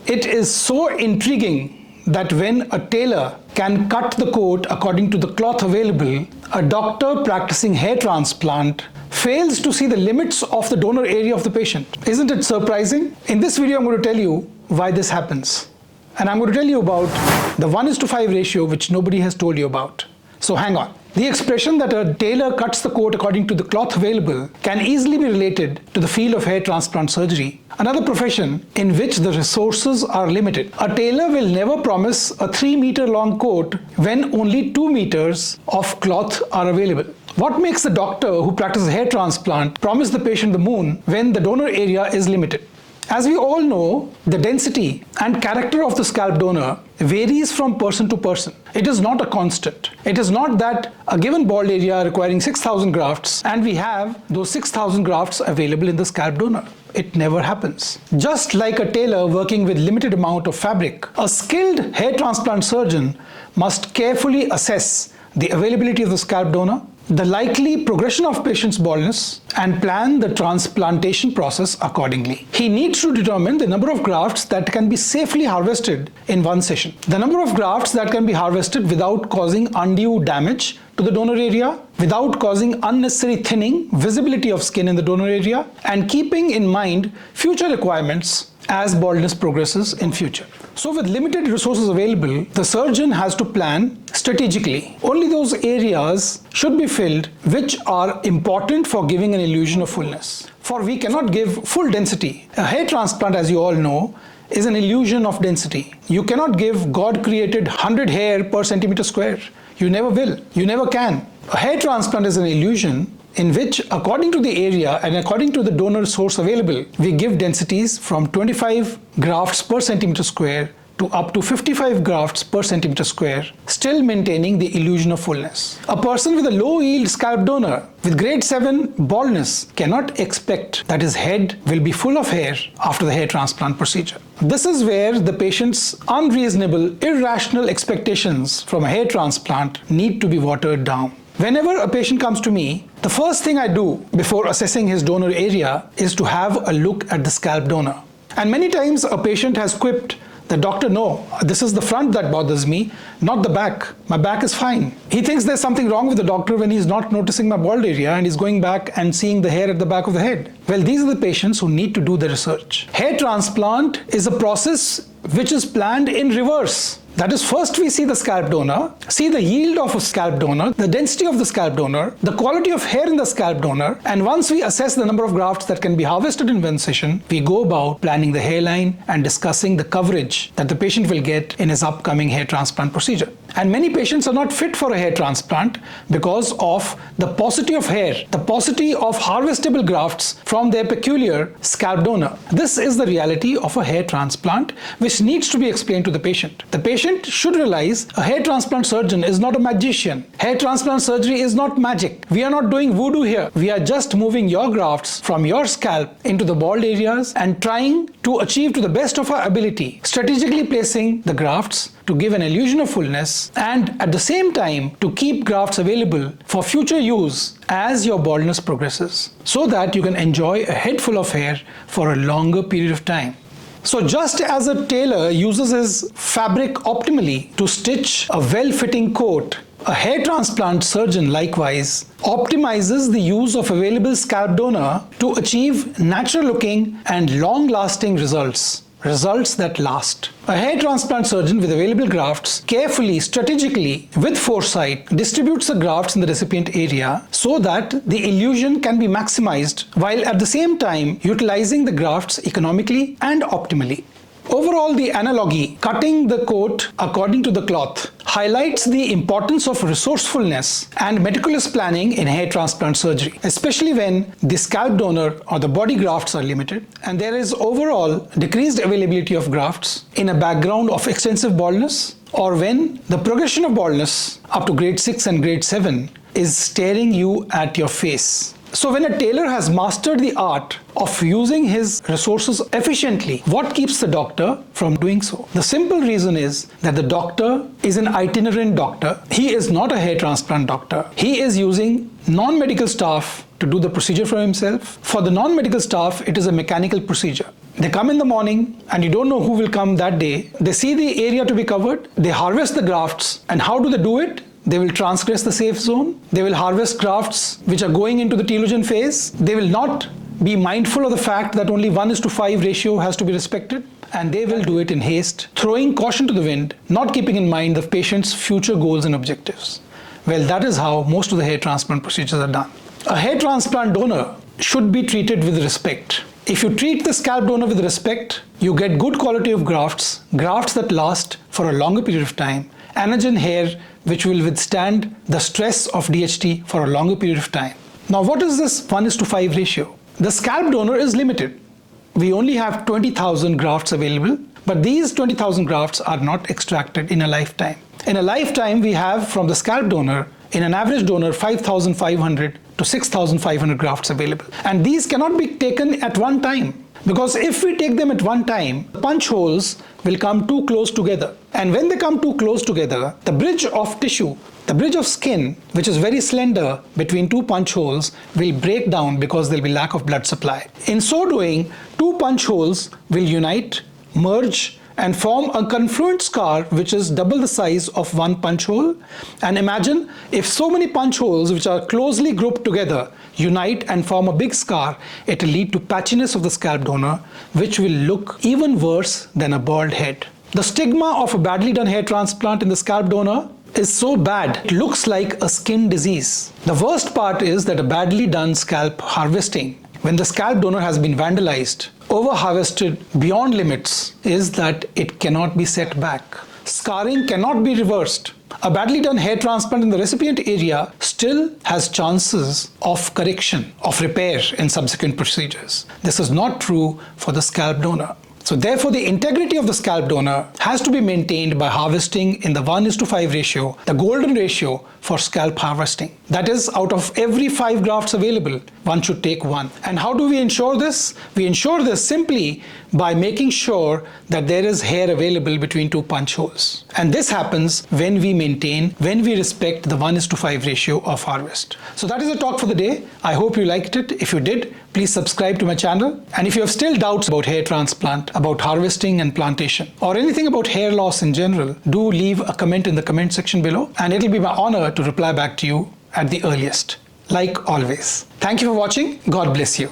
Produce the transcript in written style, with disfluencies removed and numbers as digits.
It is so intriguing that when a tailor can cut the coat according to the cloth available, a doctor practicing hair transplant fails to see the limits of the donor area of the patient. Isn't it surprising? In this video, I'm going to tell you why this happens. And I'm going to tell you about the 1:5 ratio, which nobody has told you about. So hang on. The expression that a tailor cuts the coat according to the cloth available can easily be related to the field of hair transplant surgery, another profession in which the resources are limited. A tailor will never promise a 3-meter long coat when only 2 meters of cloth are available. What makes the doctor who practices hair transplant promise the patient the moon when the donor area is limited? As we all know, the density and character of the scalp donor varies from person to person. It is not a constant. It is not that a given bald area requiring 6,000 grafts and we have those 6,000 grafts available in the scalp donor. It never happens. Just like a tailor working with limited amount of fabric, a skilled hair transplant surgeon must carefully assess the availability of the scalp donor, the likely progression of patient's baldness, and plan the transplantation process accordingly. He needs to determine the number of grafts that can be safely harvested in one session, the number of grafts that can be harvested without causing undue damage to the donor area, without causing unnecessary thinning, visibility of skin in the donor area, and keeping in mind future requirements as baldness progresses in future. So with limited resources available, the surgeon has to plan strategically. Only those areas should be filled which are important for giving an illusion of fullness. For we cannot give full density. A hair transplant, as you all know, is an illusion of density. You cannot give God-created 100 hair per centimeter square. You never will. You never can. A hair transplant is an illusion in which, according to the area and according to the donor source available, we give densities from 25 grafts per centimeter square to up to 55 grafts per centimeter square, still maintaining the illusion of fullness. A person with a low yield scalp donor with grade 7 baldness cannot expect that his head will be full of hair after the hair transplant procedure. This is where the patient's unreasonable, irrational expectations from a hair transplant need to be watered down. Whenever a patient comes to me, the first thing I do before assessing his donor area is to have a look at the scalp donor. And many times a patient has quipped, "The doctor, no, this is the front that bothers me, not the back. My back is fine." He thinks there's something wrong with the doctor when he's not noticing my bald area and he's going back and seeing the hair at the back of the head. Well, these are the patients who need to do the research. Hair transplant is a process which is planned in reverse. That is, first we see the scalp donor, see the yield of a scalp donor, the density of the scalp donor, the quality of hair in the scalp donor, and once we assess the number of grafts that can be harvested in one session, we go about planning the hairline and discussing the coverage that the patient will get in his upcoming hair transplant procedure. And many patients are not fit for a hair transplant because of the paucity of hair, the paucity of harvestable grafts from their peculiar scalp donor. This is the reality of a hair transplant, which needs to be explained to the patient. The patient should realize a hair transplant surgeon is not a magician. Hair transplant surgery is not magic. We are not doing voodoo here. We are just moving your grafts from your scalp into the bald areas and trying to achieve to the best of our ability, strategically placing the grafts to give an illusion of fullness and at the same time to keep grafts available for future use as your baldness progresses, so that you can enjoy a head full of hair for a longer period of time. So just as a tailor uses his fabric optimally to stitch a well-fitting coat, a hair transplant surgeon likewise optimizes the use of available scalp donor to achieve natural-looking and long-lasting results. Results that last. A hair transplant surgeon with available grafts carefully, strategically, with foresight, distributes the grafts in the recipient area so that the illusion can be maximized while at the same time utilizing the grafts economically and optimally. Overall, the analogy, cutting the coat according to the cloth, highlights the importance of resourcefulness and meticulous planning in hair transplant surgery, especially when the scalp donor or the body grafts are limited and there is overall decreased availability of grafts in a background of extensive baldness, or when the progression of baldness up to grade 6 and grade 7 is staring you at your face. So when a tailor has mastered the art of using his resources efficiently, what keeps the doctor from doing so? The simple reason is that the doctor is an itinerant doctor. He is not a hair transplant doctor. He is using non-medical staff to do the procedure for himself. For the non-medical staff, it is a mechanical procedure. They come in the morning and you don't know who will come that day. They see the area to be covered. They harvest the grafts. And how do they do it? They will transgress the safe zone. They will harvest grafts which are going into the telogen phase. They will not be mindful of the fact that only 1:5 ratio has to be respected. And they will do it in haste, throwing caution to the wind, not keeping in mind the patient's future goals and objectives. Well, that is how most of the hair transplant procedures are done. A hair transplant donor should be treated with respect. If you treat the scalp donor with respect, you get good quality of grafts, grafts that last for a longer period of time, anagen hair which will withstand the stress of DHT for a longer period of time. Now, what is this 1:5 ratio? The scalp donor is limited. We only have 20,000 grafts available, but these 20,000 grafts are not extracted in a lifetime. In a lifetime, we have from the scalp donor, in an average donor, 5,500 to 6,500 grafts available. And these cannot be taken at one time, because if we take them at one time, punch holes will come too close together. And when they come too close together, the bridge of tissue, the bridge of skin, which is very slender between two punch holes, will break down because there will be lack of blood supply. In so doing, two punch holes will unite, merge, and form a confluent scar which is double the size of one punch hole. And imagine if so many punch holes which are closely grouped together unite and form a big scar, it will lead to patchiness of the scalp donor, which will look even worse than a bald head. The stigma of a badly done hair transplant in the scalp donor is so bad, it looks like a skin disease. The worst part is that a badly done scalp harvesting, when the scalp donor has been vandalized, over-harvested beyond limits, is that it cannot be set back. Scarring cannot be reversed. A badly done hair transplant in the recipient area still has chances of correction, of repair in subsequent procedures. This is not true for the scalp donor. So therefore, the integrity of the scalp donor has to be maintained by harvesting in the 1:5 ratio, the golden ratio for scalp harvesting. That is, out of every 5 grafts available, one should take 1. And how do we ensure this? We ensure this simply by making sure that there is hair available between 2 punch holes. And this happens when we respect the 1:5 ratio of harvest. So that is the talk for the day. I hope you liked it. If you did, please subscribe to my channel. And if you have still doubts about hair transplant, about harvesting and plantation, or anything about hair loss in general, do leave a comment in the comment section below, and it'll be my honor to reply back to you at the earliest. Like always. Thank you for watching. God bless you.